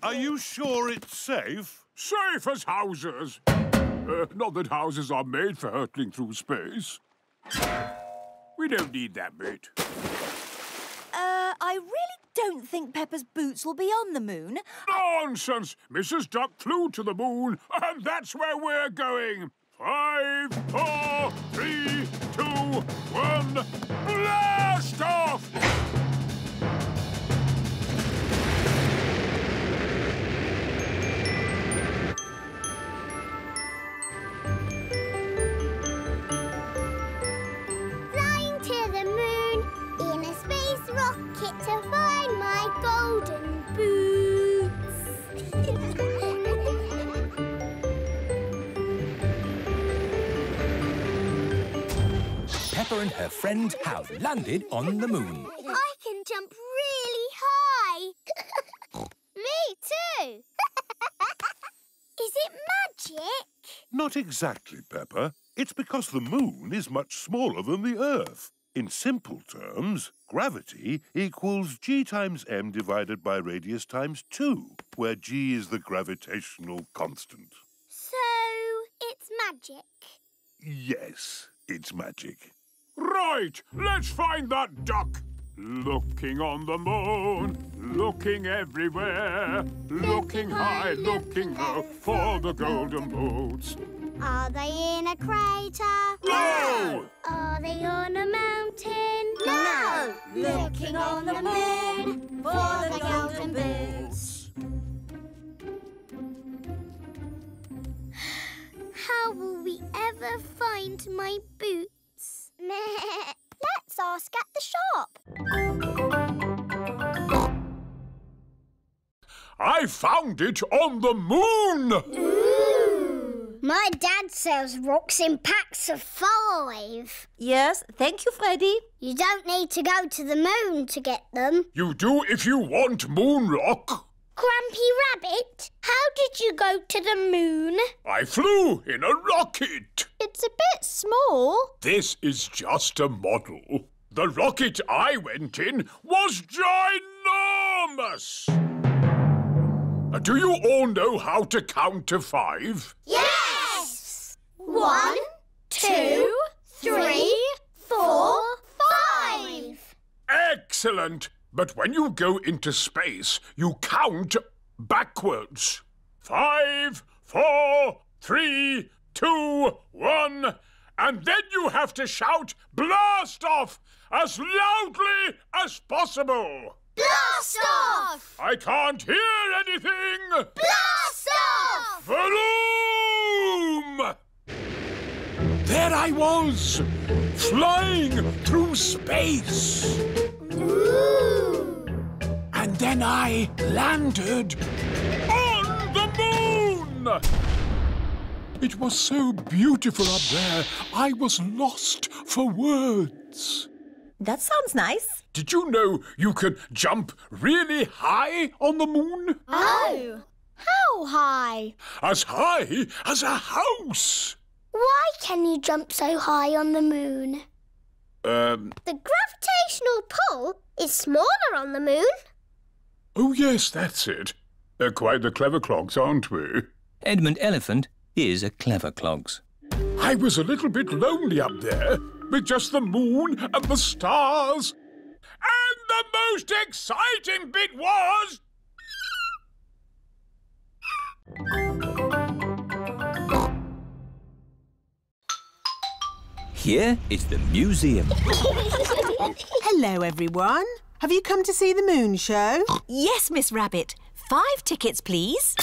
Are you sure it's safe? Safe as houses. Not that houses are made for hurtling through space. We don't need that bit. I really don't think Peppa's boots will be on the moon. Nonsense! Mrs. Duck flew to the moon, and that's where we're going. 5, 4, 3, 2, 1, blast off! Flying to the moon in a space rocket to find my golden boots. Peppa and her friend have landed on the moon. I can jump really high. Me too. Is it magic? Not exactly, Peppa. It's because the moon is much smaller than the Earth. In simple terms, gravity equals g times m divided by radius times 2, where g is the gravitational constant. So, it's magic. Yes, it's magic. Right, let's find that duck. Looking on the moon, looking everywhere, looking high, looking low for the golden boots. Are they in a crater? No! Are they on a mountain? No! Looking on the moon for the golden boots. How will we ever find my boots? Let's ask at the shop. I found it on the moon! Ooh! My dad sells rocks in packs of 5. Yes, thank you, Freddy. You don't need to go to the moon to get them. You do if you want moon rock. Grumpy Rabbit, how did you go to the moon? I flew in a rocket. It's a bit small. This is just a model. The rocket I went in was ginormous. Do you all know how to count to 5? Yes! 1, 2, 3, 4, 5. Excellent. But when you go into space, you count backwards. 5, 4, 3, 2, 1. And then you have to shout blast off as loudly as possible. Blast off! I can't hear anything. Blast off! Vroom! There I was, flying through space. Ooh! And then I landed on the moon! It was so beautiful up there, I was lost for words. That sounds nice. Did you know you can jump really high on the moon? Oh! How high? As high as a house. Why can you jump so high on the moon? The gravitational pull is smaller on the moon. Oh, yes, that's it. They're quite the clever clogs, aren't we? Edmund Elephant is a clever clogs. I was a little bit lonely up there with just the moon and the stars. And the most exciting bit was... Here is the museum. Hello, everyone. Have you come to see the moon show? Yes, Miss Rabbit. 5 tickets, please.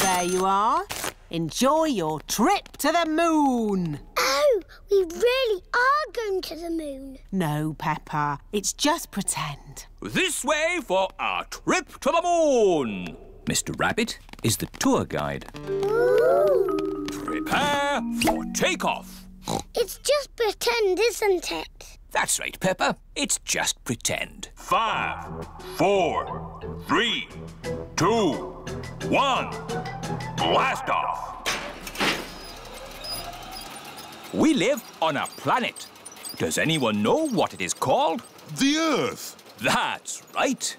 There you are. Enjoy your trip to the moon. Oh, we really are going to the moon. No, Peppa. It's just pretend. This way for our trip to the moon. Mr. Rabbit is the tour guide. Ooh. Prepare for takeoff. It's just pretend, isn't it? That's right, Peppa. It's just pretend. 5, 4, 3, 2, 1. Blast off! We live on a planet. Does anyone know what it is called? The Earth. That's right.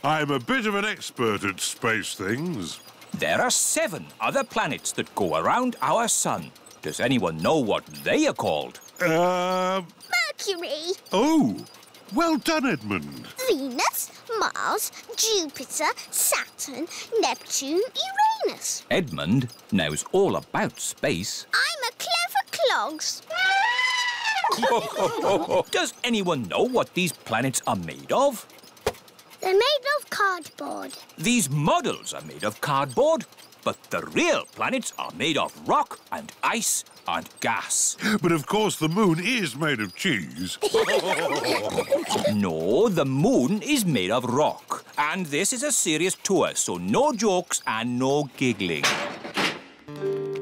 I'm a bit of an expert at space things. There are 7 other planets that go around our sun. Does anyone know what they are called? Mercury, Oh, well done, Edmund. Venus, Mars, Jupiter, Saturn, Neptune, Uranus. Edmund knows all about space. I'm a clever clogs. Does anyone know what these planets are made of? They're made of cardboard. These models are made of cardboard, but the real planets are made of rock and ice and gas. But of course the moon is made of cheese. No, the moon is made of rock. And this is a serious tour, so no jokes and no giggling.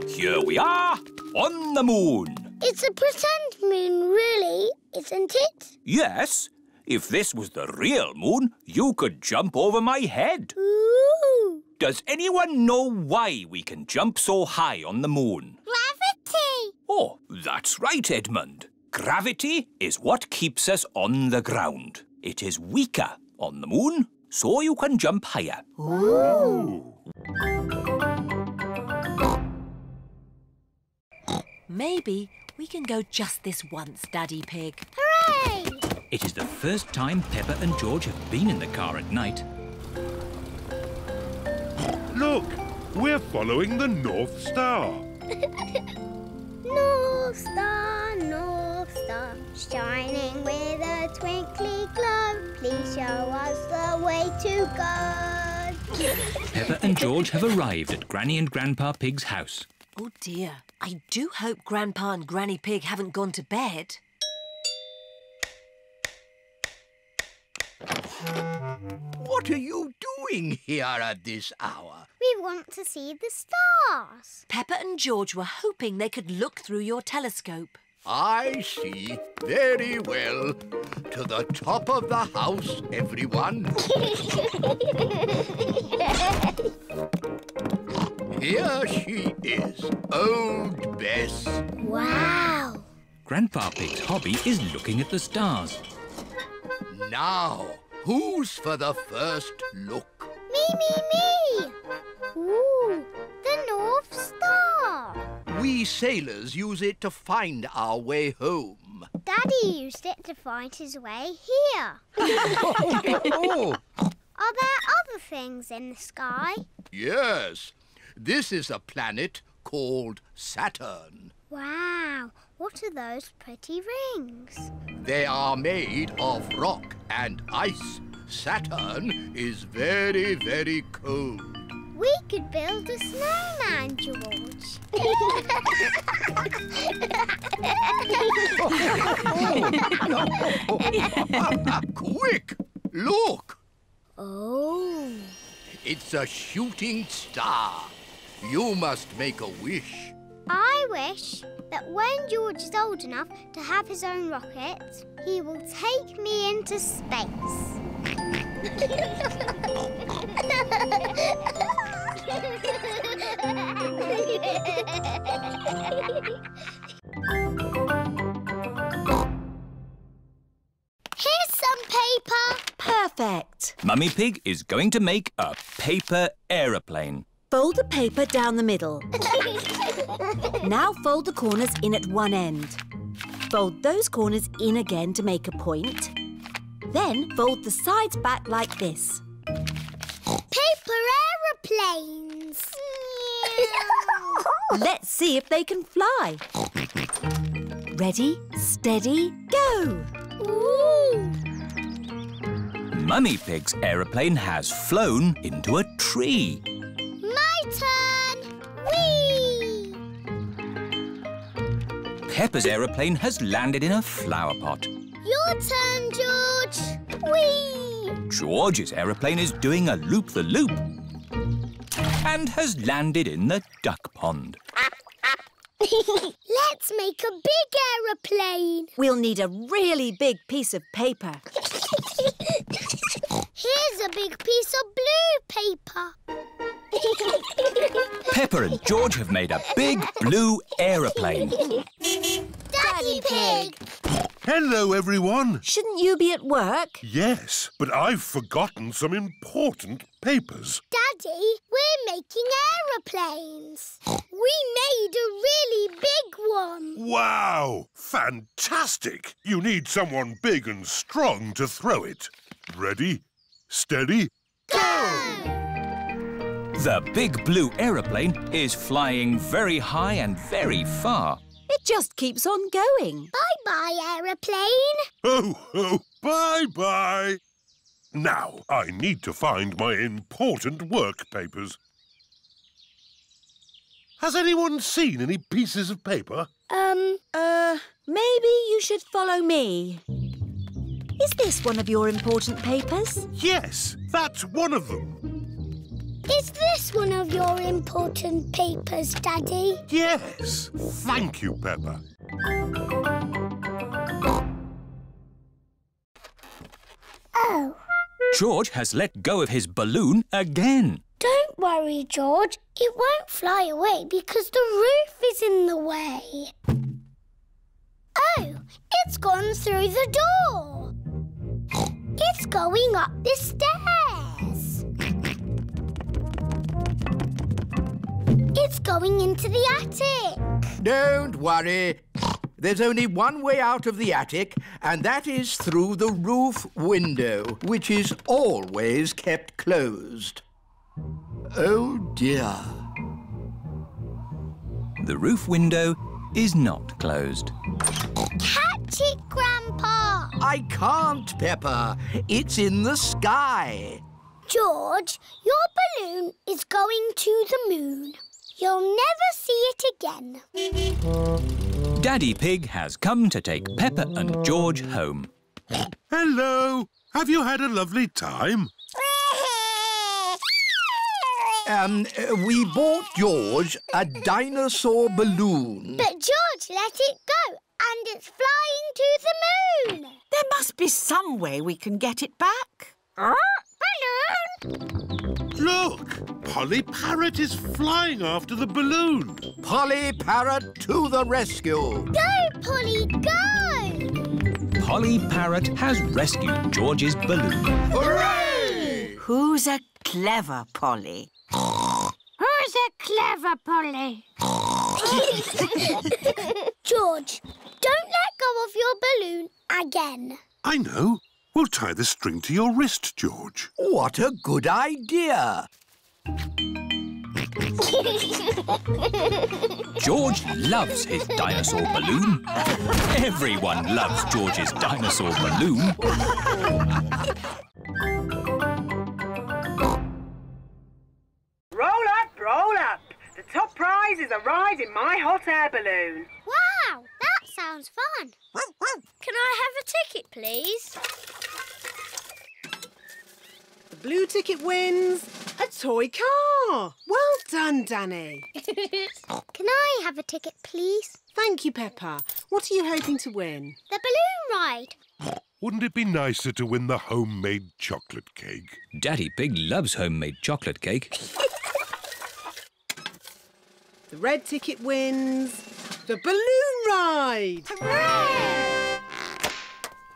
Here we are, on the moon. It's a pretend moon, really, isn't it? Yes, if this was the real moon, you could jump over my head. Ooh! Does anyone know why we can jump so high on the moon? Gravity! Oh, that's right, Edmund. Gravity is what keeps us on the ground. It is weaker on the moon, so you can jump higher. Ooh. Maybe we can go just this once, Daddy Pig. Hooray! It is the first time Peppa and George have been in the car at night. Look, we're following the North Star. North Star, shining with a twinkly glow. Please show us the way to go. Peppa and George have arrived at Granny and Grandpa Pig's house. Oh dear, I do hope Grandpa and Granny Pig haven't gone to bed. What are you doing here at this hour? We want to see the stars. Peppa and George were hoping they could look through your telescope. I see. Very well. To the top of the house, everyone. Here she is, old Bess. Wow! Grandpa Pig's hobby is looking at the stars. Now, who's for the first look? Me! Ooh, the North Star. We sailors use it to find our way home. Daddy used it to find his way here. Oh, Are there other things in the sky? yes. This is a planet called Saturn. Wow, what are those pretty rings? They are made of rock and ice. Saturn is very, very cold. We could build a snowman, George. Quick, look. Oh. It's a shooting star. You must make a wish. I wish that when George is old enough to have his own rocket, he will take me into space. Here's some paper. Perfect. Mummy Pig is going to make a paper aeroplane. Fold the paper down the middle. Now fold the corners in at one end. Fold those corners in again to make a point. Then fold the sides back like this. Paper aeroplanes. Let's see if they can fly. Ready, steady, go! Ooh. Mummy Pig's aeroplane has flown into a tree. My turn. Whee! Peppa's aeroplane has landed in a flower pot. Your turn, George. Whee! George's aeroplane is doing a loop-the-loop and has landed in the duck pond. Let's make a big aeroplane. We'll need a really big piece of paper. Here's a big piece of blue paper. Peppa and George have made a big blue aeroplane. Daddy Pig, Hello, everyone. Shouldn't you be at work? Yes, but I've forgotten some important papers. Daddy, we're making aeroplanes. We made a really big one. Wow! Fantastic! You need someone big and strong to throw it. Ready, steady, go! The big blue aeroplane is flying very high and very far. It just keeps on going. Bye-bye, aeroplane. Oh, bye-bye. Now, I need to find my important work papers. Has anyone seen any pieces of paper? Maybe you should follow me. Is this one of your important papers? Yes, that's one of them. Is this one of your important papers, Daddy? Yes. Thank you, Peppa. Oh. George has let go of his balloon again. Don't worry, George. It won't fly away because the roof is in the way. Oh, it's gone through the door. It's going up the stairs. It's going into the attic. Don't worry. There's only one way out of the attic, and that is through the roof window, which is always kept closed. Oh, dear. The roof window is not closed. Catch it, Grandpa. I can't, Peppa. It's in the sky. George, your balloon is going to the moon. You'll never see it again. Daddy Pig has come to take Peppa and George home. Hello. Have you had a lovely time? We bought George a dinosaur balloon. But George let it go, and it's flying to the moon. There must be some way we can get it back. Balloon! Look! Polly Parrot is flying after the balloon. Polly Parrot to the rescue. Go, Polly, go! Polly Parrot has rescued George's balloon. Hooray! Who's a clever Polly? Who's a clever Polly? George, don't let go of your balloon again. I know. We'll tie the string to your wrist, George. What a good idea. George loves his dinosaur balloon. Everyone loves George's dinosaur balloon. Roll up, roll up. The top prize is a ride in my hot air balloon. Wow, that sounds fun. Can I have a ticket, please? The blue ticket wins a toy car. Well done, Danny. Can I have a ticket, please? Thank you, Peppa. What are you hoping to win? The balloon ride. Wouldn't it be nicer to win the homemade chocolate cake? Daddy Pig loves homemade chocolate cake. The red ticket wins the balloon ride. Hooray!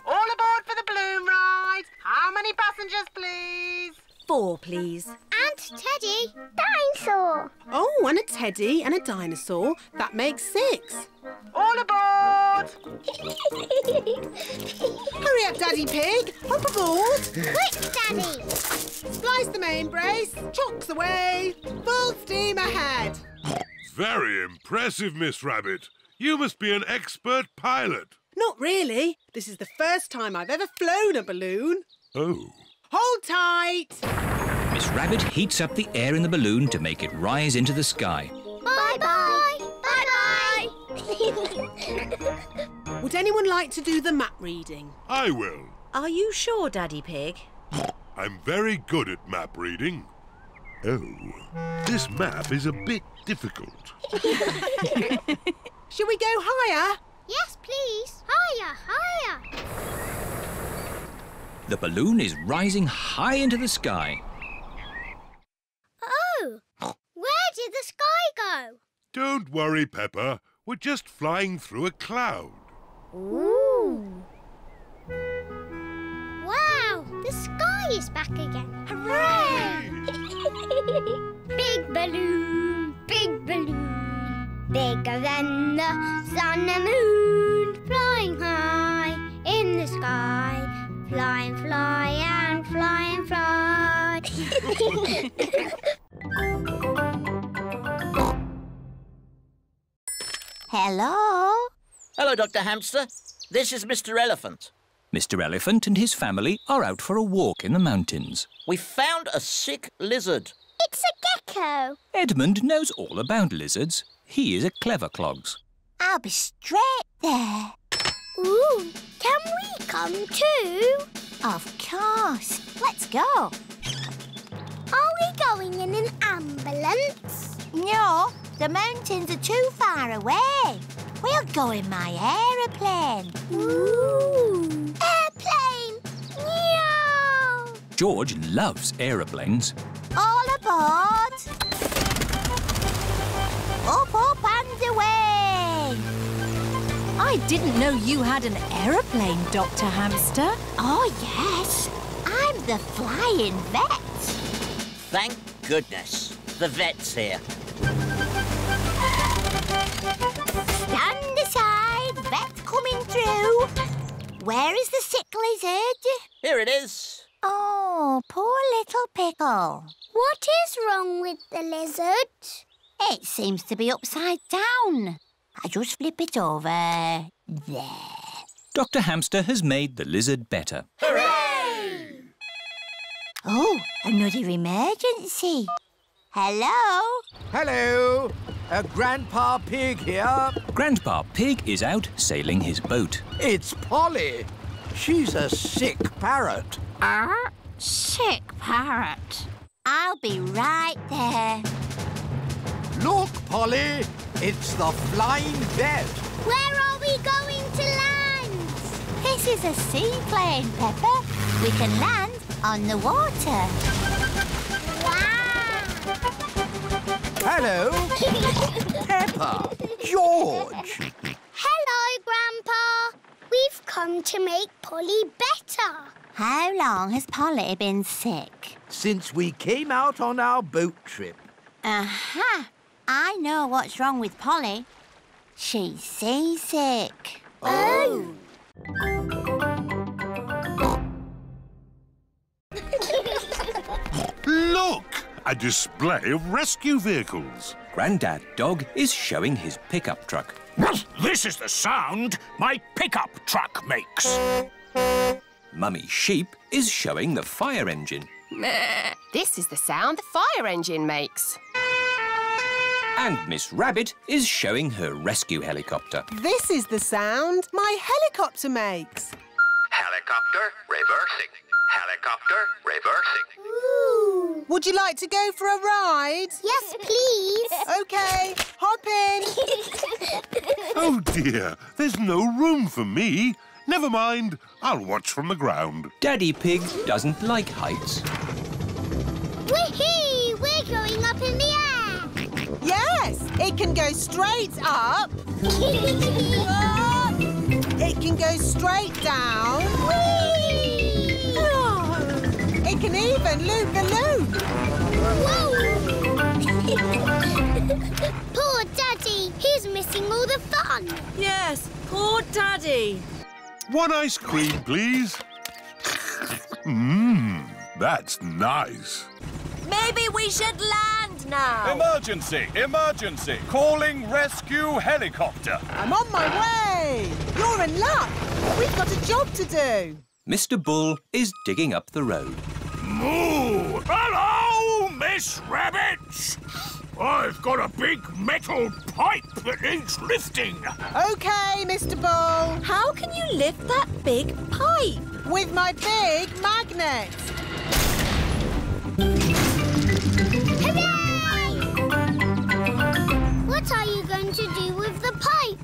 All aboard for the balloon ride. How many passengers, please? 4, please. And Teddy. Dinosaur. Oh, and a teddy and a dinosaur. That makes 6. All aboard! Hurry up, Daddy Pig. Hop aboard. Quick, Daddy. Splice the main brace. Chocks away. Full steam ahead. Very impressive, Miss Rabbit. You must be an expert pilot. Not really. This is the first time I've ever flown a balloon. Oh. Hold tight. Miss Rabbit heats up the air in the balloon to make it rise into the sky. Bye-bye. Bye-bye. Would anyone like to do the map reading? I will. Are you sure, Daddy Pig? I'm very good at map reading. Oh, this map is a bit difficult. Shall we go higher? Yes, please. Higher, higher. The balloon is rising high into the sky. Oh, where did the sky go? Don't worry, Peppa. We're just flying through a cloud. Ooh. back again. Hooray! Big balloon, bigger than the sun and moon, flying high in the sky, fly and fly and fly and fly. Hello? Hello, Dr. Hamster. This is Mr. Elephant. Mr. Elephant and his family are out for a walk in the mountains. We found a sick lizard. It's a gecko. Edmund knows all about lizards. He is a clever clogs. I'll be straight there. Ooh, can we come too? Of course. Let's go. Are we going in an ambulance? No, the mountains are too far away. We'll go in my aeroplane. Ooh! Airplane! Meow! George loves aeroplanes. All aboard! Up, up and away! I didn't know you had an aeroplane, Dr. Hamster. Oh, yes. I'm the flying vet. Thank goodness. The vet's here. Stand aside, vet coming through. Where is the sick lizard? Here it is. Oh, poor little pickle. What is wrong with the lizard? It seems to be upside down. I just flip it over. There. Dr. Hamster has made the lizard better. Hooray! Oh, another emergency. Hello? Hello. Grandpa Pig here. Grandpa Pig is out sailing his boat. It's Polly. She's a sick parrot. Sick parrot. I'll be right there. Look, Polly. It's the flying vet. Where are we going to land? This is a seaplane, Peppa. We can land on the water. Wow! Hello. Peppa. George. Hello, Grandpa. We've come to make Polly better. How long has Polly been sick? Since we came out on our boat trip. Aha! I know what's wrong with Polly. She's seasick. Oh! Look! A display of rescue vehicles. Grandad Dog is showing his pickup truck. This is the sound my pickup truck makes. Mummy Sheep is showing the fire engine. This is the sound the fire engine makes. And Miss Rabbit is showing her rescue helicopter. This is the sound my helicopter makes. Helicopter reversing. Helicopter reversing. Ooh. Would you like to go for a ride? Yes, please. OK, hop in. Oh, dear. There's no room for me. Never mind. I'll watch from the ground. Daddy Pig doesn't like heights. Whee! We're going up in the air. Yes, it can go straight up. It can go straight down. Whee! Oh, it can even loop the loop. Whoa! Poor Daddy. He's missing all the fun. Yes, poor Daddy. One ice cream, please. That's nice. Maybe we should land now. Emergency! Emergency! Calling rescue helicopter. I'm on my way. You're in luck. We've got a job to do. Mr. Bull is digging up the road. Moo! Hello, Miss Rabbit! I've got a big metal pipe that needs lifting. OK, Mr. Bull. How can you lift that big pipe? With my big magnet. Hooray! What are you going to do with the pipe?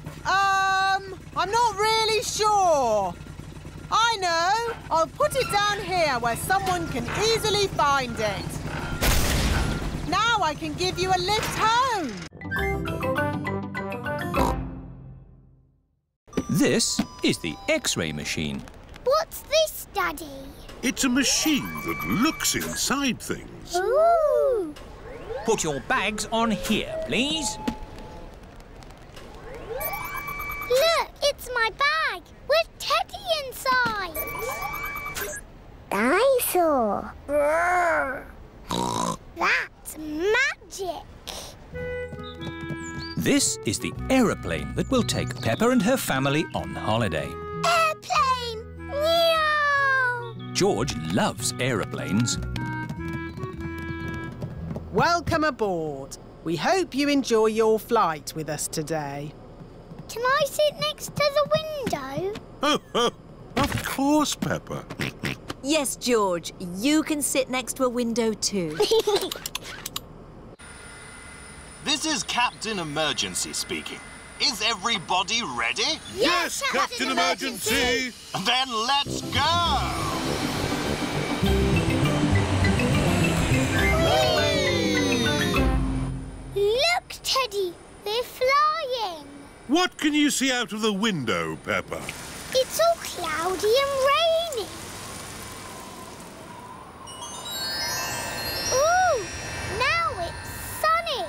I'm not really sure. I know. I'll put it down here where someone can easily find it. Now I can give you a lift home. This is the X-ray machine. What's this Daddy? It's a machine that looks inside things. Ooh! Put your bags on here, please. Look, it's my bag with Teddy inside. Dinosaur. That's magic. This is the aeroplane that will take Peppa and her family on holiday. Airplane! Meow! George loves aeroplanes. Welcome aboard. We hope you enjoy your flight with us today. Can I sit next to the window? Oh, of course, Peppa. Yes, George, you can sit next to a window too. This is Captain Emergency speaking. Is everybody ready? Yes, Captain Emergency! Then let's go! Look, Teddy, we're flying. What can you see out of the window, Peppa? It's all cloudy and rainy. Ooh, now it's sunny.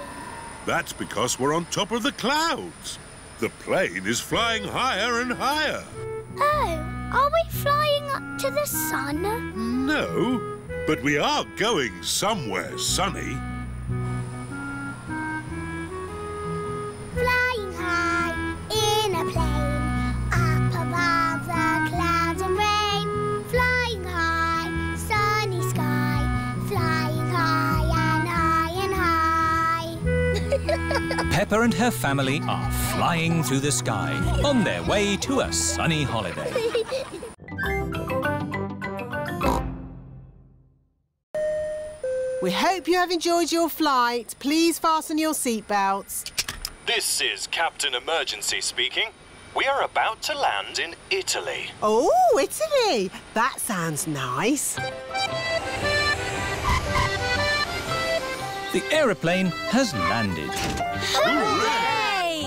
That's because we're on top of the clouds. The plane is flying higher and higher. Oh, are we flying up to the sun? No, but we are going somewhere sunny. Flying high in a plane, up above the clouds and rain. Flying high, sunny sky, flying high and high and high. Peppa and her family are flying through the sky on their way to a sunny holiday. We hope you have enjoyed your flight. Please fasten your seatbelts. This is Captain Emergency speaking. We are about to land in Italy. Oh, Italy! That sounds nice. The aeroplane has landed. Hooray!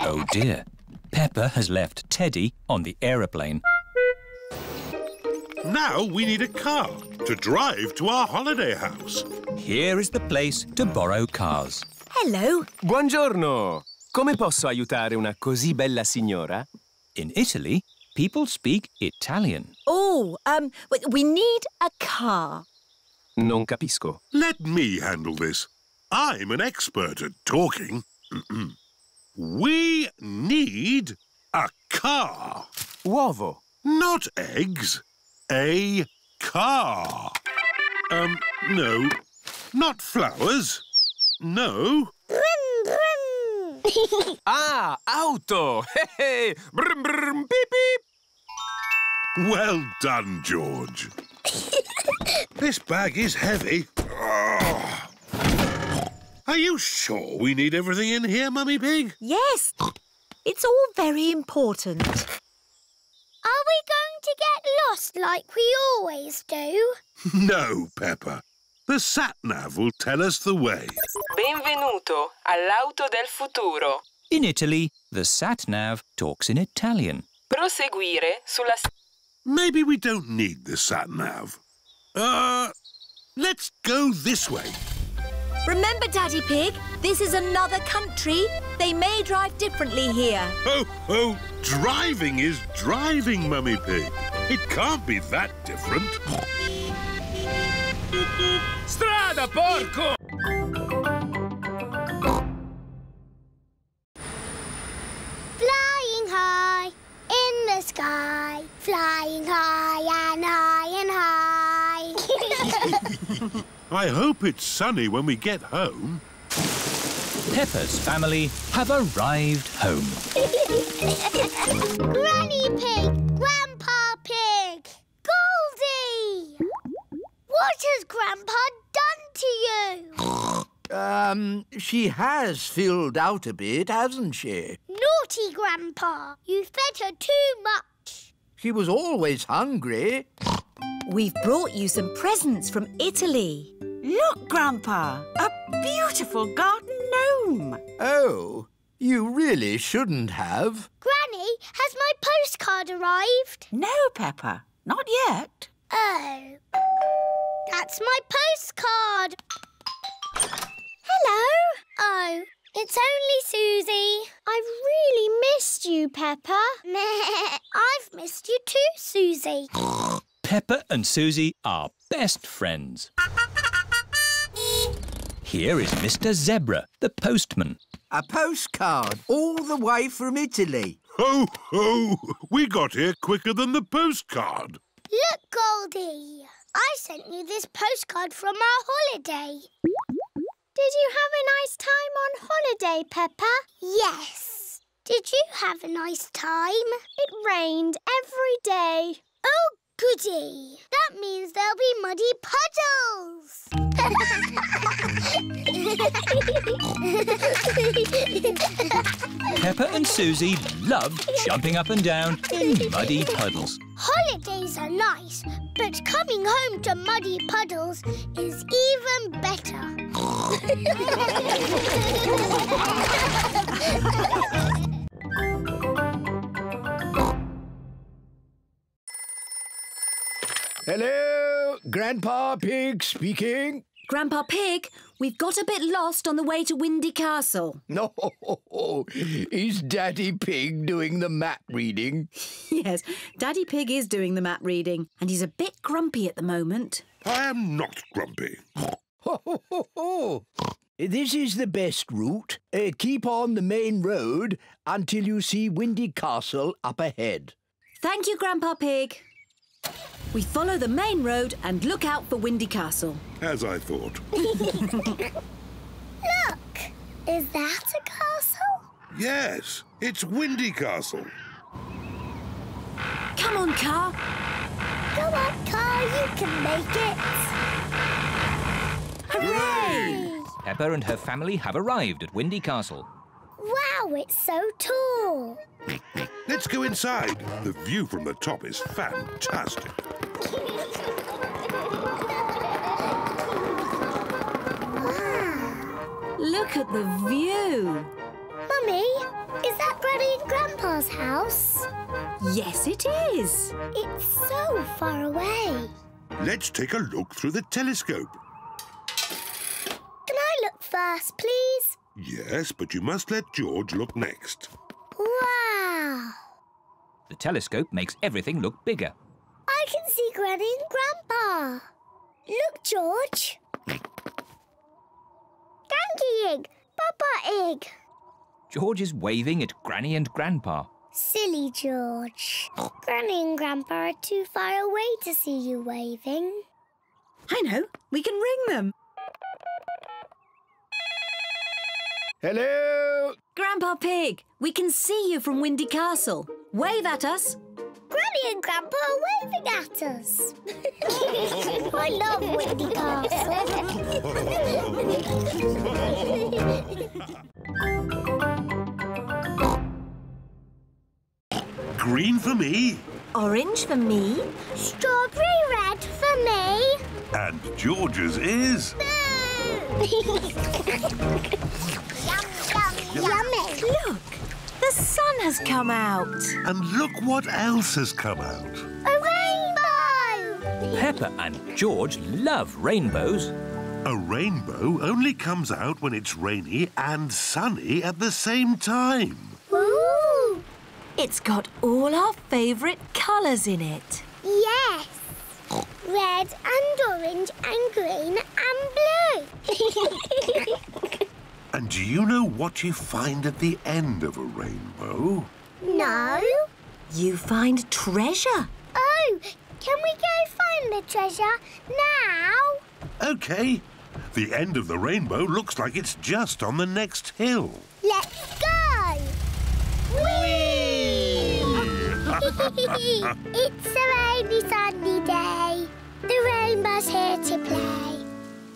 Oh dear, Peppa has left Teddy on the aeroplane. Now we need a car to drive to our holiday house. Here is the place to borrow cars. Hello. Buongiorno. Come posso aiutare una così bella signora? In Italy, people speak Italian. Oh, we need a car. Non capisco. Let me handle this. I'm an expert at talking. We need a car. Uovo. Not eggs. A car. No. Not flowers. No. Brum, brum. Ah, auto. Brum, brum, beep, beep. Well done, George. This bag is heavy. Oh. Are you sure we need everything in here, Mummy Pig? Yes. It's all very important. Are we going to get lost like we always do? No, Peppa. The sat-nav will tell us the way. Benvenuto all'auto del futuro. In Italy, the sat-nav talks in Italian. Proseguire sulla... Maybe we don't need the sat-nav. Let's go this way. Remember, Daddy Pig, this is another country. They may drive differently here. Oh, driving is driving, Mummy Pig. It can't be that different. Strada, porco! Flying high in the sky, flying high and high and high. I hope it's sunny when we get home. Peppa's family have arrived home. Granny Pig, Grandpa Pig, Goldie! What has Grandpa done to you? She has filled out a bit, hasn't she? Naughty Grandpa, you fed her too much. She was always hungry. We've brought you some presents from Italy. Look, Grandpa, a beautiful garden gnome. Oh, you really shouldn't have. Granny, has my postcard postcard arrived? No, Peppa, not yet. Oh. That's my postcard. Hello. Oh, it's only Suzy. I've really missed you, Peppa. I've missed you too, Suzy. Peppa and Suzy are best friends. Here is Mr. Zebra, the postman. A postcard all the way from Italy. Ho, ho! We got here quicker than the postcard. Look, Goldie. I sent you this postcard from our holiday. Did you have a nice time on holiday, Peppa? Yes. Did you have a nice time? It rained every day. Oh, goody. That means there'll be muddy puddles. Peppa and Suzy love jumping up and down in muddy puddles. Holidays are nice, but coming home to muddy puddles is even better. Hello, Grandpa Pig speaking. Grandpa Pig, we've got a bit lost on the way to Windy Castle. No, is Daddy Pig doing the map reading? Yes, Daddy Pig is doing the map reading, and he's a bit grumpy at the moment. I am not grumpy. This is the best route. Keep on the main road until you see Windy Castle up ahead. Thank you, Grandpa Pig. We follow the main road and look out for Windy Castle. As I thought. Look! Is that a castle? Yes, it's Windy Castle. Come on, Car. Go on, Car, you can make it. Hooray! Peppa and her family have arrived at Windy Castle. Wow, it's so tall. Let's go inside. The view from the top is fantastic. Wow. Look at the view. Mummy, is that Granny and Grandpa's house? Yes, it is. It's so far away. Let's take a look through the telescope. Can I look first, please? Yes, but you must let George look next. Wow! The telescope makes everything look bigger. I can see Granny and Grandpa. Look, George. Donkey egg, Papa egg. George is waving at Granny and Grandpa. Silly George. Granny and Grandpa are too far away to see you waving. I know. We can ring them. Hello? Grandpa Pig, we can see you from Windy Castle. Wave at us. Granny and Grandpa are waving at us. I love Windy Castle. Green for me. Orange for me. Strawberry red for me. And George's is... Yummy. Look, the sun has come out. And look what else has come out. A rainbow! Peppa and George love rainbows. A rainbow only comes out when it's rainy and sunny at the same time. Ooh! It's got all our favourite colours in it. Yes. Red and orange and green and blue. And do you know what you find at the end of a rainbow? No. You find treasure. Oh, can we go find the treasure now? OK. The end of the rainbow looks like it's just on the next hill. Let's go! Whee! It's a rainy, sunny day. The rainbow's here to play.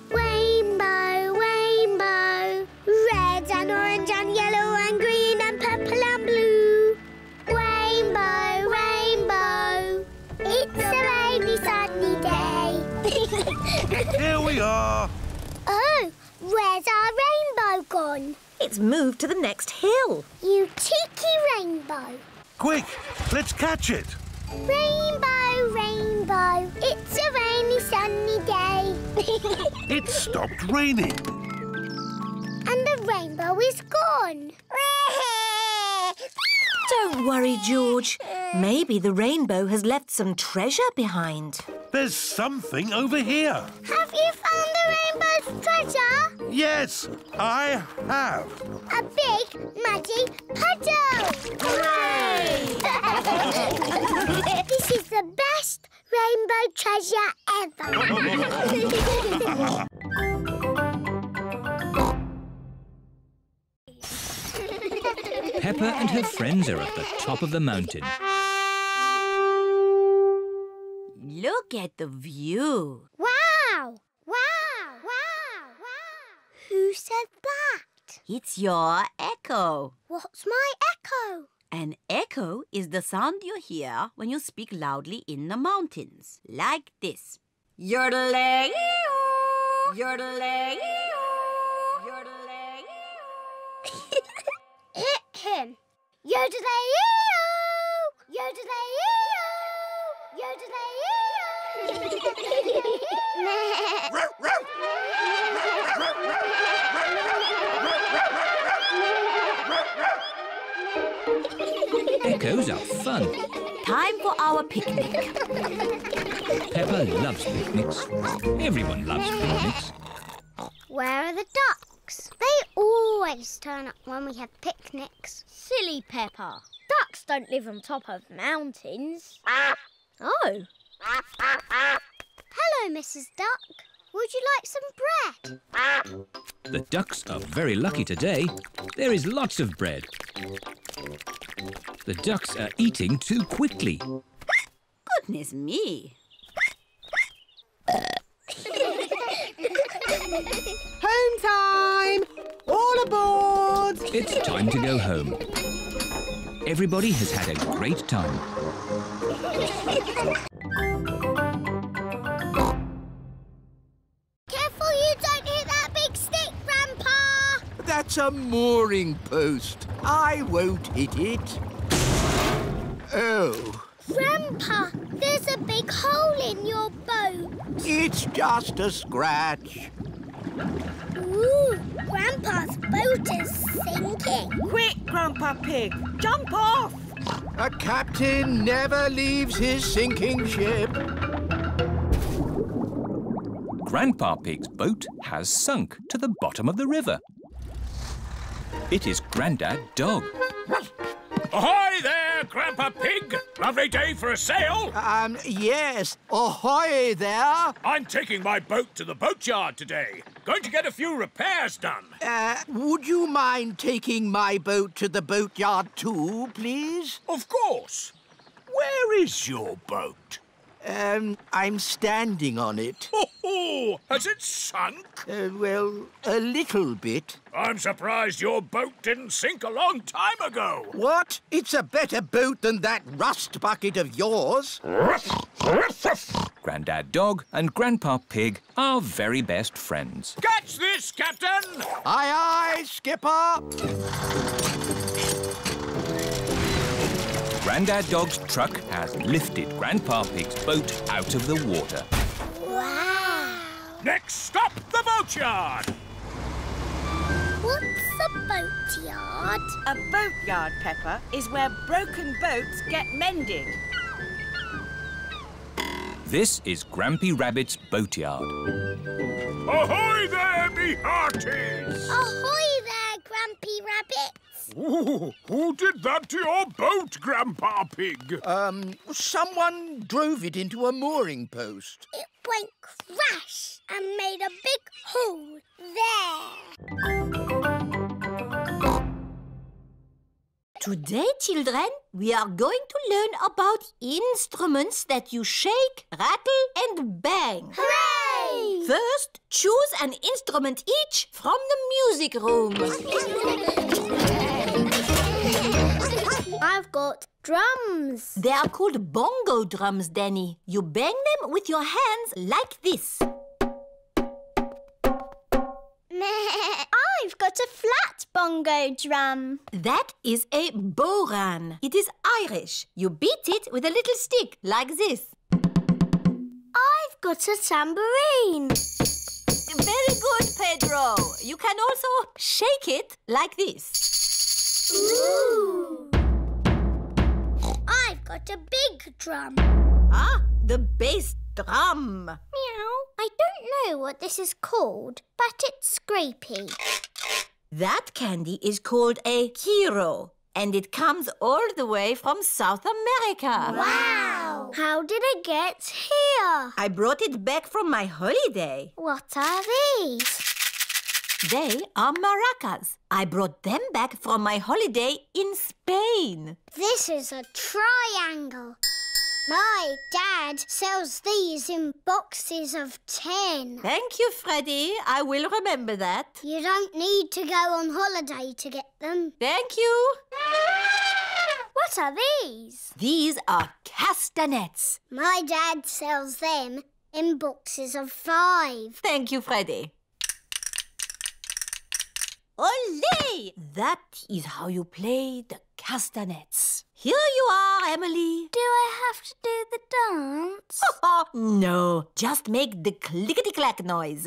Rainbow, rainbow, red and orange and yellow and green and purple and blue. Rainbow, rainbow, it's a rainy, sunny day. Here we are. Oh, where's our rainbow gone? It's moved to the next hill. You cheeky rainbow. Quick, let's catch it. Rainbow, rainbow, it's a rainy, sunny day. It stopped raining. And the rainbow is gone. Don't worry, George. Maybe the rainbow has left some treasure behind. There's something over here. Have you found the rainbow's treasure? Yes, I have. A big, muddy puddle! Hooray! This is the best rainbow treasure ever. Peppa and her friends are at the top of the mountain. Look at the view. Wow! Wow! Wow! Wow! Who said that? It's your echo. What's my echo? An echo is the sound you hear when you speak loudly in the mountains. Like this. Yodelay-oo, yodelay-oo, yodelay-oo. Him. Yodelay-ee-oo, yodelay-ee-oo, yodelay-ee-oo. Echoes are fun. Time for our picnic. Peppa loves picnics. Everyone loves picnics. Where are the ducks? They always turn up when we have picnics. Silly Peppa. Ducks don't live on top of mountains. Oh. Hello, Mrs. Duck. Would you like some bread? The ducks are very lucky today. There is lots of bread. The ducks are eating too quickly. Goodness me. Home time! All aboard! It's time to go home. Everybody has had a great time. Careful you don't hit that big stick, Grandpa! That's a mooring post. I won't hit it. Oh. Grandpa, there's a big hole in your boat. It's just a scratch. Ooh, Grandpa's boat is sinking. Quick, Grandpa Pig, jump off! A captain never leaves his sinking ship. Grandpa Pig's boat has sunk to the bottom of the river. It is Grandad Dog. Ahoy there, Grandpa Pig! Lovely day for a sail. Yes. Ahoy there. I'm taking my boat to the boatyard today. Going to get a few repairs done. Would you mind taking my boat to the boatyard too, please? Of course. Where is your boat? I'm standing on it. Oh, has it sunk? Well, a little bit. I'm surprised your boat didn't sink a long time ago. What? It's a better boat than that rust bucket of yours. Grandad Dog and Grandpa Pig are very best friends. Catch this, Captain! Aye, aye, Skipper! Grandad Dog's truck has lifted Grandpa Pig's boat out of the water. Wow! Next stop, the boatyard! What's a boatyard? A boatyard, Peppa, is where broken boats get mended. This is Grampy Rabbit's boatyard. Ahoy there, me hearties! Ahoy there, Grampy Rabbit! Ooh, who did that to your boat, Grandpa Pig? Someone drove it into a mooring post. It went crash and made a big hole there. Today, children, we are going to learn about instruments that you shake, rattle and bang. Hooray! First, choose an instrument each from the music room. I've got drums. They are called bongo drums, Danny. You bang them with your hands like this. I I've got a flat bongo drum. That is a boran. It is Irish. You beat it with a little stick, like this. I've got a tambourine. Very good, Pedro. You can also shake it like this. Ooh. I've got a big drum. Ah, the bass drum. Meow. I don't know what this is called, but it's scrapey. That candy is called a hero, and it comes all the way from South America. Wow! How did it get here? I brought it back from my holiday. What are these? They are maracas. I brought them back from my holiday in Spain. This is a triangle. My dad sells these in boxes of 10. Thank you, Freddie. I will remember that. You don't need to go on holiday to get them. Thank you. What are these? These are castanets. My dad sells them in boxes of 5. Thank you, Freddie. Olé! That is how you play the castanets. Here you are, Emily. Do I have to do the dance? No, just make the clickety-clack noise.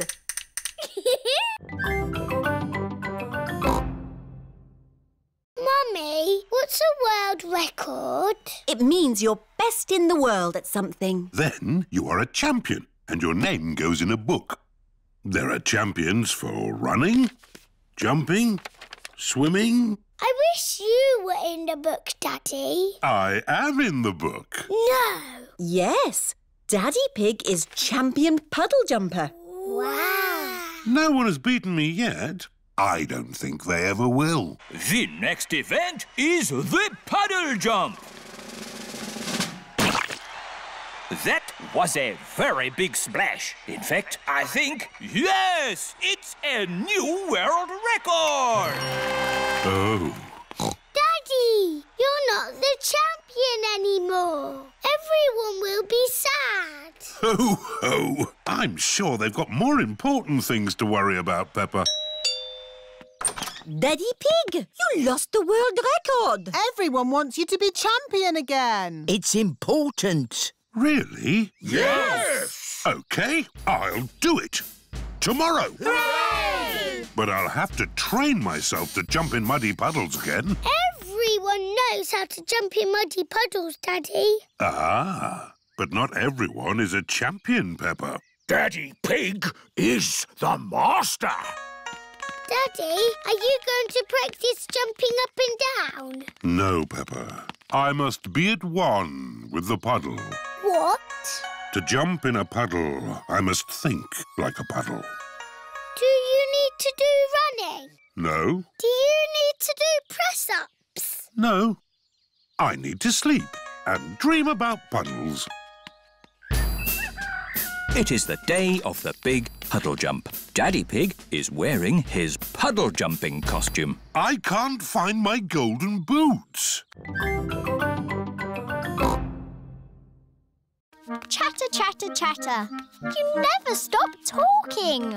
Mummy, what's a world record? It means you're best in the world at something. Then you are a champion, and your name goes in a book. There are champions for running, jumping, swimming. I wish you were in the book, Daddy. I am in the book. No. Yes, Daddy Pig is champion puddle jumper. Wow. No one has beaten me yet. I don't think they ever will. The next event is the puddle jump. That was a very big splash. In fact, I think, yes, it's a new world record. Oh. Daddy, you're not the champion anymore. Everyone will be sad. Ho, ho. I'm sure they've got more important things to worry about, Peppa. Daddy Pig, you lost the world record. Everyone wants you to be champion again. It's important. Really? Yes! OK, I'll do it. Tomorrow. Hooray! But I'll have to train myself to jump in muddy puddles again. Everyone knows how to jump in muddy puddles, Daddy. Ah, but not everyone is a champion, Peppa. Daddy Pig is the master. Daddy, are you going to practice jumping up and down? No, Peppa. I must be at one with the puddle. What? To jump in a puddle, I must think like a puddle. Do you need to do running? No. Do you need to do press-ups? No. I need to sleep and dream about puddles. It is the day of the big puddle jump. Daddy Pig is wearing his puddle jumping costume. I can't find my golden boots. Chatter, chatter, chatter. You never stop talking.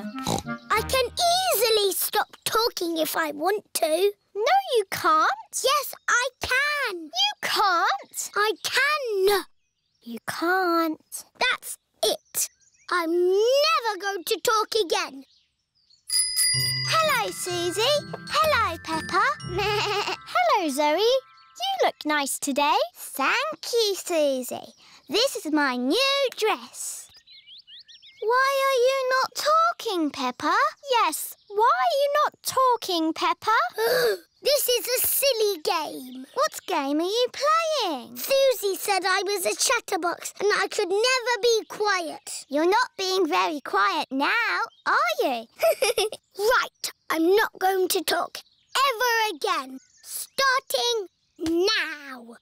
I can easily stop talking if I want to. No, you can't. Yes, I can. You can't. I can. You can't. That's it. I'm never going to talk again. Hello, Suzy. Hello, Peppa. Hello, Zoe. You look nice today. Thank you, Suzy. This is my new dress. Why are you not talking, Peppa? Yes, why are you not talking, Peppa? This is a silly game. What game are you playing? Suzy said I was a chatterbox and I could never be quiet. You're not being very quiet now, are you? Right, I'm not going to talk ever again. Starting now.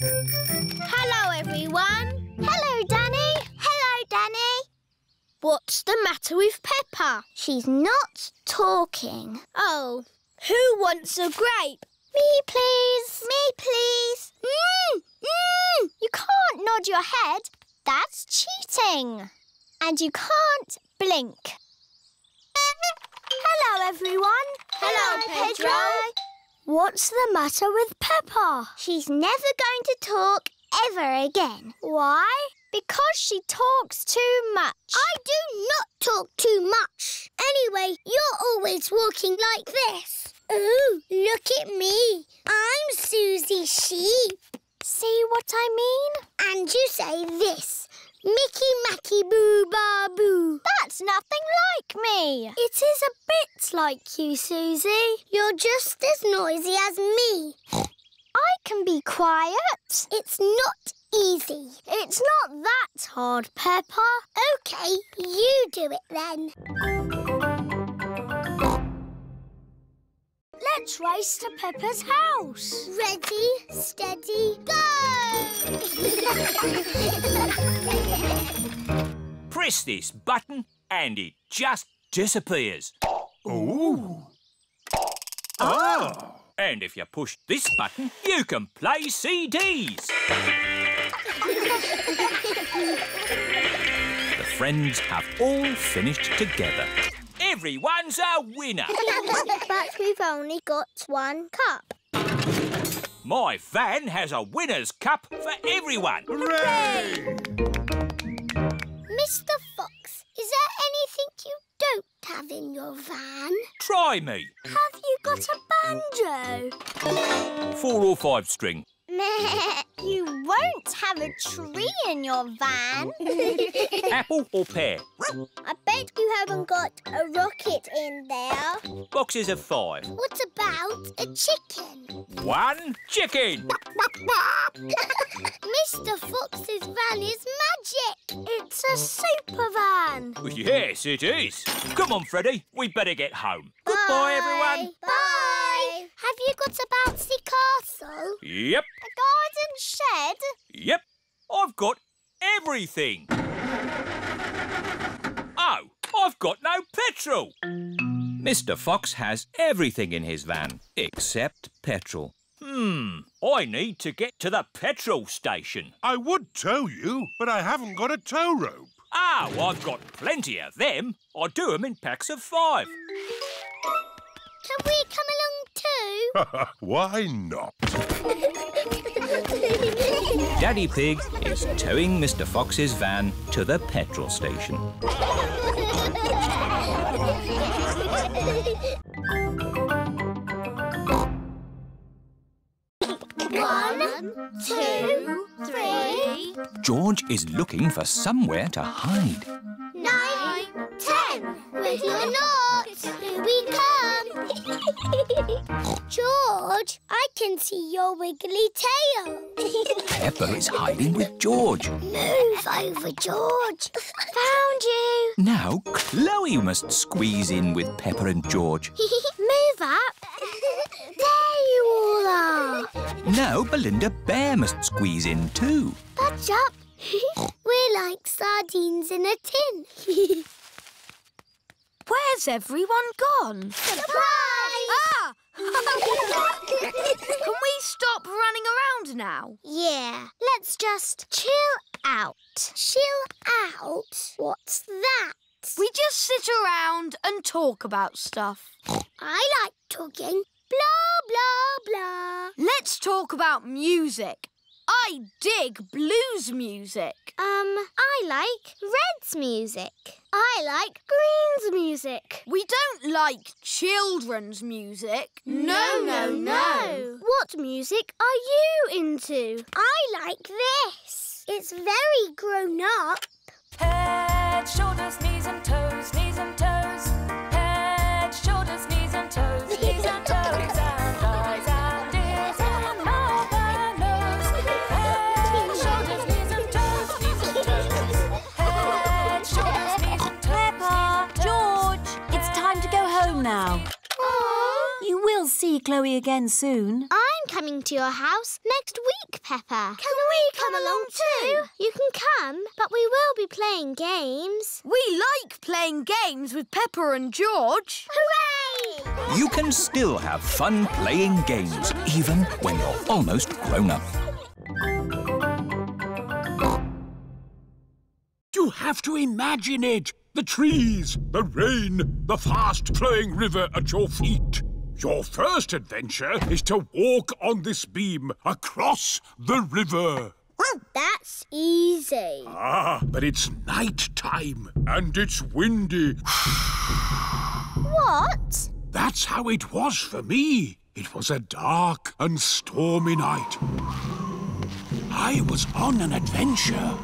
Hello, everyone. Hello, Danny. Hello, Danny. What's the matter with Peppa? She's not talking. Oh, who wants a grape? Me, please. Me, please. You can't nod your head. That's cheating. And you can't blink. Hello, everyone. Hello, Pedro. What's the matter with Peppa? She's never going to talk ever again. Why? Because she talks too much. I do not talk too much. Anyway, you're always walking like this. Ooh, look at me. I'm Suzy Sheep. See what I mean? And you say this. Mickey Macky Boo Ba Boo. That's nothing like me. It is a bit like you, Suzy. You're just as noisy as me. I can be quiet. It's not easy. It's not that hard, Peppa. OK, you do it then. Let's race to Peppa's house. Ready, steady, go! Press this button and it just disappears. Ooh. Ah! And if you push this button, you can play CDs. The friends have all finished together. Everyone's a winner. But we've only got one cup. My van has a winner's cup for everyone. Hooray! Mr. Fox, is there anything you don't have in your van? Try me. Have you got a banjo? 4 or 5 string. You won't have a tree in your van. Apple or pear? I bet you haven't got a rocket in there. Boxes of 5. What about a chicken? 1 chicken. Mr. Fox's van is magic. It's a super van. Yes, it is. Come on, Freddy. We better get home. Goodbye, everyone. Bye. Have you got a bouncy castle? Yep. A garden shed? Yep. I've got everything. Oh, I've got no petrol. Mr. Fox has everything in his van except petrol. I need to get to the petrol station. I would tow you, but I haven't got a tow rope. Oh, I've got plenty of them. I do them in packs of 5. Can we come along too? Why not? Daddy Pig is towing Mr. Fox's van to the petrol station. 1, 2, 3. George is looking for somewhere to hide. 9, 10. Ready or not, here we come. George, I can see your wiggly tail. Peppa is hiding with George. Move over, George. Found you. Now Chloe must squeeze in with Peppa and George. Move up. There you all are. Now Belinda Bear must squeeze in too. Budge up. We're like sardines in a tin. Where's everyone gone? Surprise! Ah! Can we stop running around now? Yeah, let's just chill out. Chill out? What's that? We just sit around and talk about stuff. I like talking. Blah, blah, blah. Let's talk about music. I dig blues music. I like Red's music. I like Green's music. We don't like children's music. No. What music are you into? I like this. It's very grown up. Head, shoulders, knees and toes, knees and toes. Head, shoulders, knees and toes, knees and toes. And eyes and ears and mouth and nose. Head, shoulders, knees and toes, knees and toes. Head, shoulders, knees and toes. Peppa, George, it's time to go home now. You will see Chloe again soon. I'm coming to your house next week, Peppa. Can we come along too? You can come, but we will be playing games. We like playing games with Peppa and George. Hooray! You can still have fun playing games, even when you're almost grown up. You have to imagine it. the trees, the rain, the fast-flowing river at your feet. Your first adventure is to walk on this beam across the river. That's easy. But it's night time and it's windy. What? That's how it was for me. It was a dark and stormy night. I was on an adventure.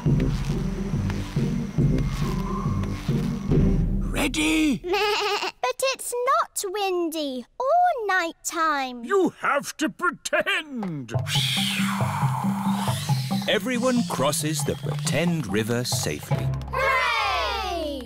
Ready? But it's not windy or nighttime. You have to pretend. Everyone crosses the pretend river safely. Hooray!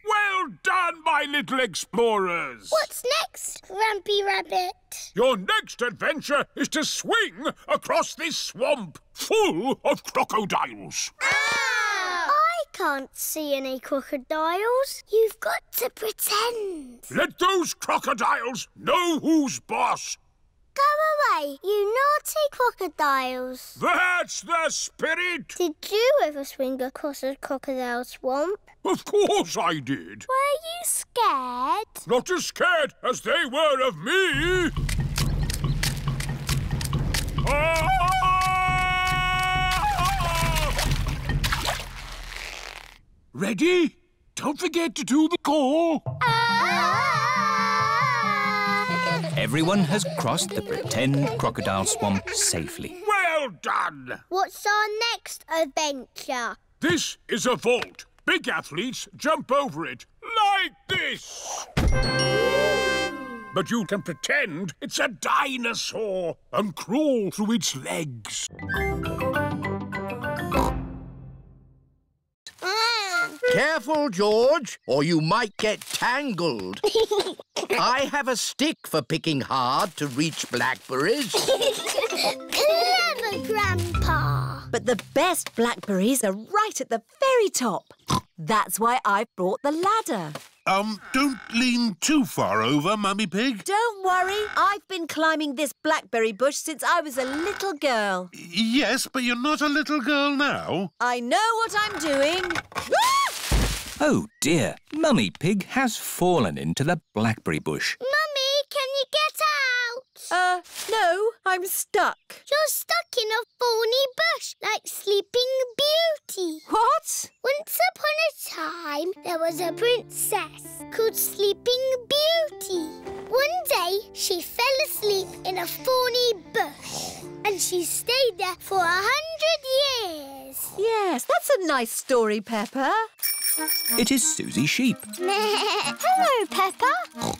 Well done, my little explorers. What's next, Grumpy Rabbit? Your next adventure is to swing across this swamp full of crocodiles. I can't see any crocodiles. You've got to pretend. Let those crocodiles know who's boss. Go away, you naughty crocodiles. That's the spirit. Did you ever swing across a crocodile swamp? Of course I did. Were you scared? Not as scared as they were of me. Ready? Don't forget to do the call. Everyone has crossed the pretend crocodile swamp safely. Well done. What's our next adventure? This is a vault. Big athletes jump over it like this. But you can pretend it's a dinosaur and crawl through its legs. Careful, George, or you might get tangled. I have a stick for picking hard to reach blackberries. Clever, Grandpa. But the best blackberries are right at the very top. That's why I've brought the ladder. Don't lean too far over, Mummy Pig. Don't worry, I've been climbing this blackberry bush since I was a little girl. Yes, but you're not a little girl now. I know what I'm doing. Oh dear, Mummy Pig has fallen into the blackberry bush. Mummy, can you get out? No, I'm stuck. You're stuck in a thorny bush like Sleeping Beauty. What? Once upon a time, there was a princess called Sleeping Beauty. One day, she fell asleep in a thorny bush and she stayed there for 100 years. Yes, that's a nice story, Peppa. It is Suzy Sheep. Hello, Peppa.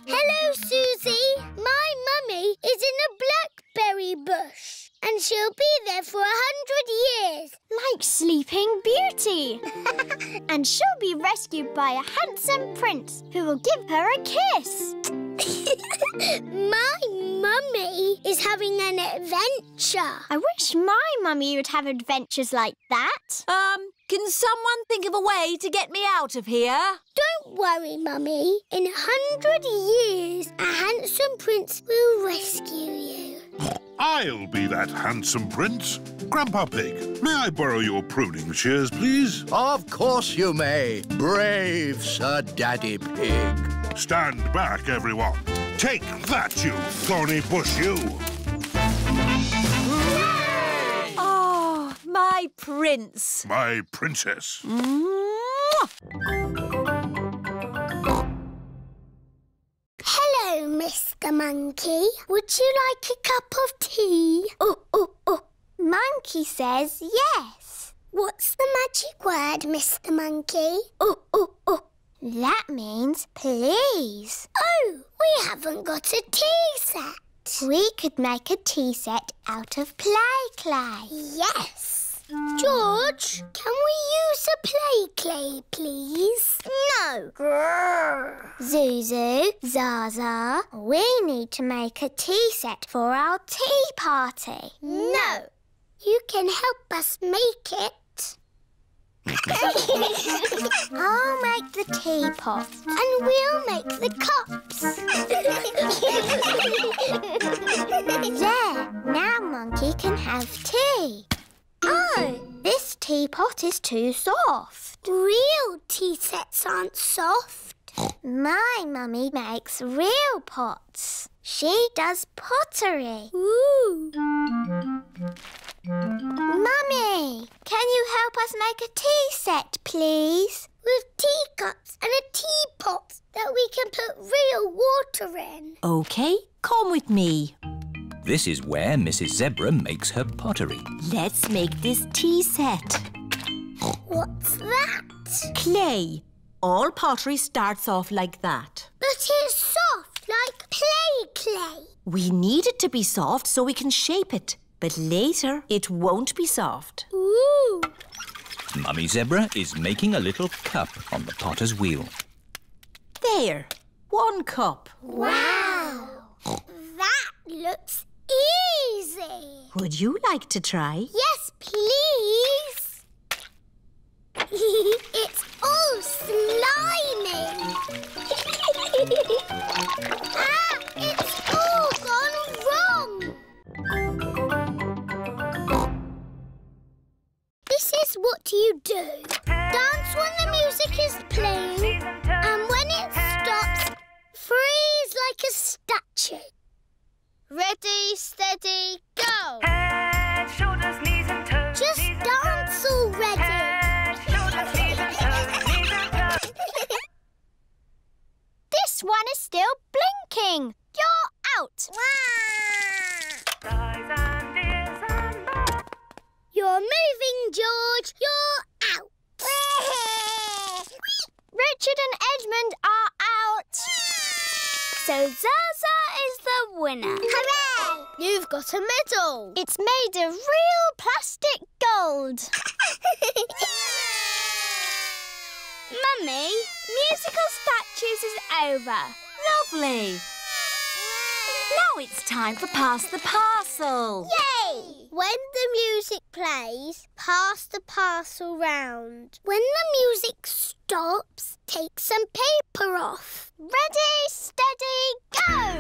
Hello, Suzy. My mummy is in a blackberry bush and she'll be there for 100 years. Like Sleeping Beauty. And she'll be rescued by a handsome prince who will give her a kiss. My mummy is having an adventure. I wish my mummy would have adventures like that. Can someone think of a way to get me out of here? Don't worry, Mummy. In 100 years, a handsome prince will rescue you. I'll be that handsome prince. Grandpa Pig, may I borrow your pruning shears, please? Of course you may, brave Sir Daddy Pig. Stand back, everyone. Take that, you thorny bush, you. Oh, my prince. My princess. Hello, Mr. Monkey. Would you like a cup of tea? Monkey says yes. What's the magic word, Mr. Monkey? That means please. Oh, we haven't got a tea set. We could make a tea set out of play clay. Yes. George, can we use a play clay, please? No. Zuzu, Zaza, we need to make a tea set for our tea party. No. You can help us make it. I'll make the teapot. And we'll make the cups. There, now Monkey can have tea. Oh, This teapot is too soft. Real tea sets aren't soft. My mummy makes real pots. She does pottery. Ooh. Mummy, can you help us make a tea set, please? With teacups and a teapot that we can put real water in. OK, come with me. This is where Mrs. Zebra makes her pottery. Let's make this tea set. What's that? Clay. All pottery starts off like that. But it's soft, like clay. We need it to be soft so we can shape it. But later, it won't be soft. Ooh. Mummy Zebra is making a little cup on the potter's wheel. There. 1 cup. Wow. That looks easy. Would you like to try? Yes, please. It's all slimy. It's all gone wrong. This is what you do. Dance when the music is playing, and when it stops, freeze like a statue. Ready, steady, go! Head, shoulders, knees and toes. Just dance already. Head, shoulders, knees and toes, knees and toes. This one is still blinking. You're out. Eyes and ears and mouth. You're moving, George. You're out. Richard and Edmund are out. So Zaza is the winner. Hooray! You've got a medal. It's made of real plastic gold. Mummy, musical statues is over. Lovely. Now it's time for Pass the Parcel. Yay! When the music plays, pass the parcel round. When the music stops, take some paper off. Ready, steady, go!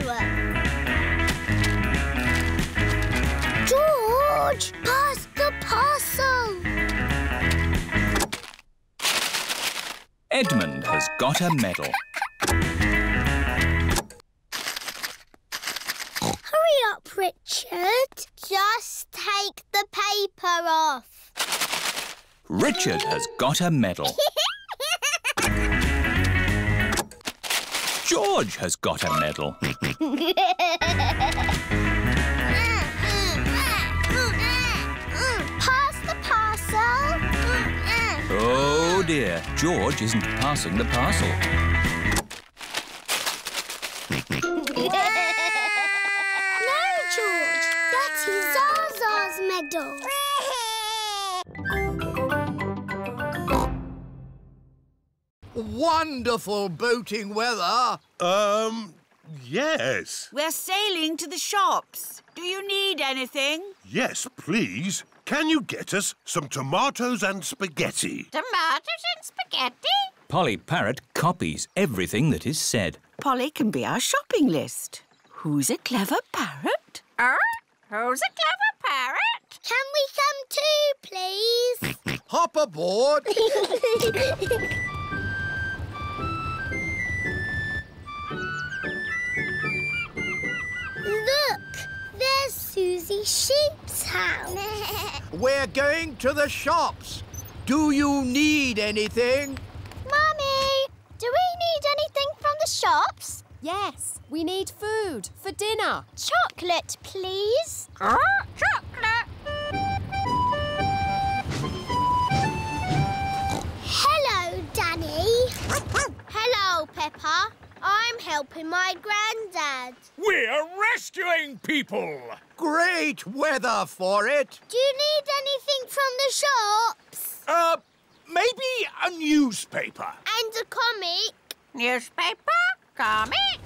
George, pass the parcel. Edmund has got a medal. Hurry up, Richard. Just take the paper off. Richard has got a medal. George has got a medal. Pass the parcel. Oh dear, George isn't passing the parcel. No, George. That is Zaza's medal. Wonderful boating weather. Yes. We're sailing to the shops. Do you need anything? Yes, please. Can you get us some tomatoes and spaghetti? Tomatoes and spaghetti? Polly Parrot copies everything that is said. Polly can be our shopping list. Who's a clever parrot? Who's a clever parrot? Can we come too, please? Hop aboard. Look, there's Suzy Sheep's house. We're going to the shops. Do you need anything? Mummy, do we need anything from the shops? Yes, we need food for dinner. Chocolate, please. Chocolate. Hello, Danny. Hello, Peppa. I'm helping my granddad. We're rescuing people. Great weather for it. Do you need anything from the shops? Maybe a newspaper. And a comic. Newspaper? Comic?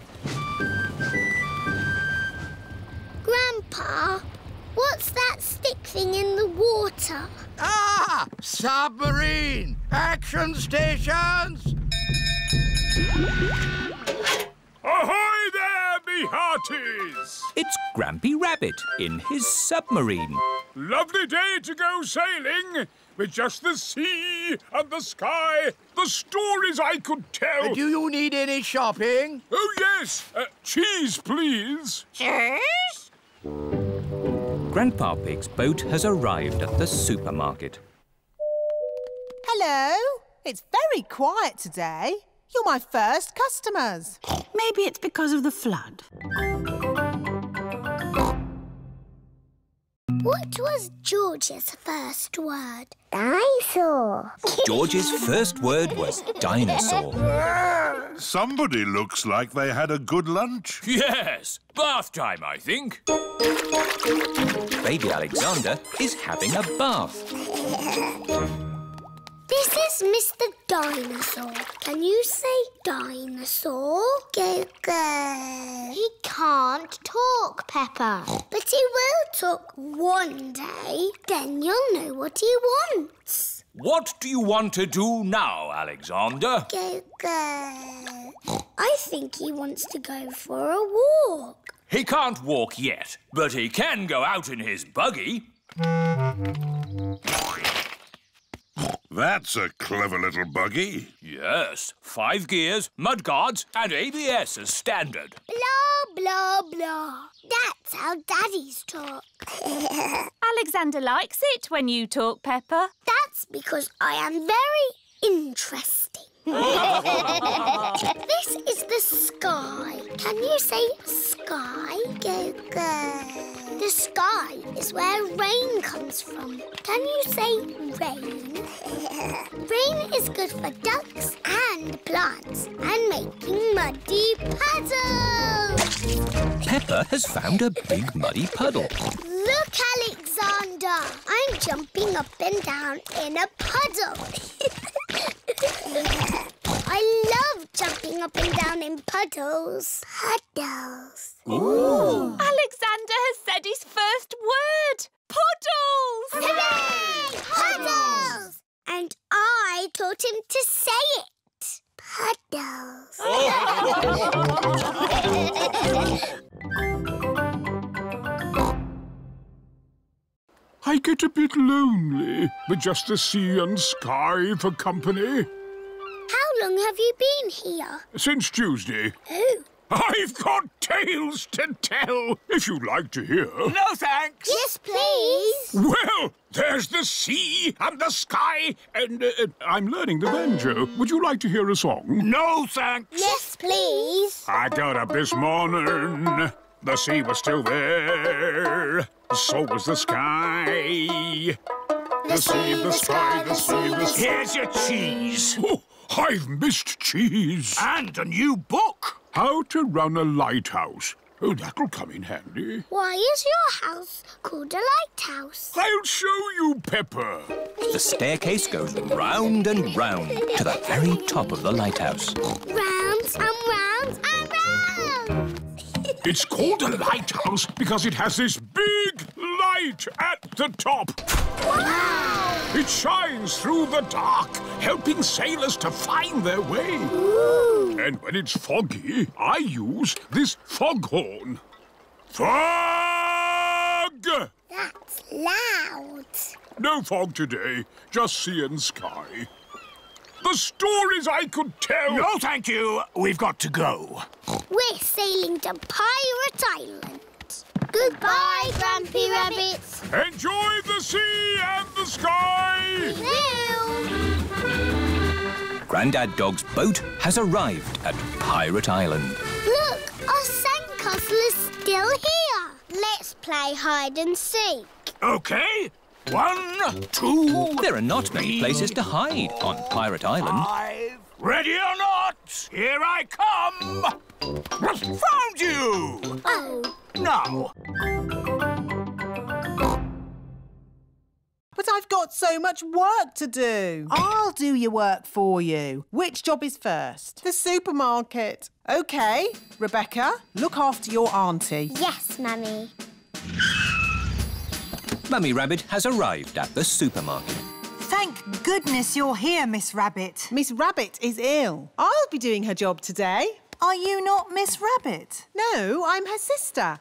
Grandpa, what's that stick thing in the water? Ah! Submarine! Action stations! Ahoy there, me me hearties! It's Grampy Rabbit in his submarine. Lovely day to go sailing with just the sea and the sky. The stories I could tell. Do you need any shopping? Oh, yes. Cheese, please. Cheese? Grandpa Pig's boat has arrived at the supermarket. Hello. It's very quiet today. You're my first customers. Maybe it's because of the flood. What was George's first word? Dinosaur. George's first word was dinosaur. Somebody looks like they had a good lunch. Yes, bath time, I think. Baby Alexander is having a bath. This is Mr. Dinosaur. Can you say dinosaur? Go, go. He can't talk, Peppa. But he will talk one day. Then you'll know what he wants. What do you want to do now, Alexander? Go, go. I think he wants to go for a walk. He can't walk yet, but he can go out in his buggy. That's a clever little buggy. Yes, 5 gears, mudguards and ABS as standard. Blah, blah, blah. That's how daddies talk. Alexander likes it when you talk, Peppa. That's because I am very interesting. This is the sky. Can you say sky? Go, go. The sky is where rain comes from. Can you say rain? Rain is good for ducks and plants and making muddy puddles. Peppa has found a big muddy puddle. Look, Alexander. I'm jumping up and down in a puddle. I love jumping up and down in puddles. Puddles. Ooh. Alexander has said his first word. Puddles! Hooray! Puddles! And I taught him to say it. Puddles. I get a bit lonely with just the sea and sky for company. How long have you been here? Since Tuesday. Oh. I've got tales to tell, if you'd like to hear. No, thanks. Yes, please. Well, there's the sea and the sky, and I'm learning the banjo. Would you like to hear a song? No, thanks. Yes, please. I got up this morning. The sea was still there. So was the sky. The sea, the sky, the sea, the sky. Here's your cheese. Oh, I've missed cheese. And a new book. How to run a lighthouse. Oh, that'll come in handy. Why is your house called a lighthouse? I'll show you, Peppa. The staircase goes round and round to the very top of the lighthouse. Round and round and round. It's called a lighthouse because it has this big light at the top. Wow! It shines through the dark, helping sailors to find their way. Ooh. And when it's foggy, I use this foghorn. Fog! That's loud. No fog today, just sea and sky. The stories I could tell... No, thank you. We've got to go. We're sailing to Pirate Island. Goodbye, Grampy Rabbit. Enjoy the sea and the sky! Grandad Dog's boat has arrived at Pirate Island. Look, our sandcastle is still here. Let's play hide and seek. OK. 1, 2... There are not many places to hide on Pirate Island. 5. Ready or not, here I come. Found you! Oh. Now. But I've got so much work to do. I'll do your work for you. Which job is first? The supermarket. OK. Rebecca, look after your auntie. Yes, Mummy. Mummy Rabbit has arrived at the supermarket. Thank goodness you're here, Miss Rabbit. Miss Rabbit is ill. I'll be doing her job today. Are you not Miss Rabbit? No, I'm her sister.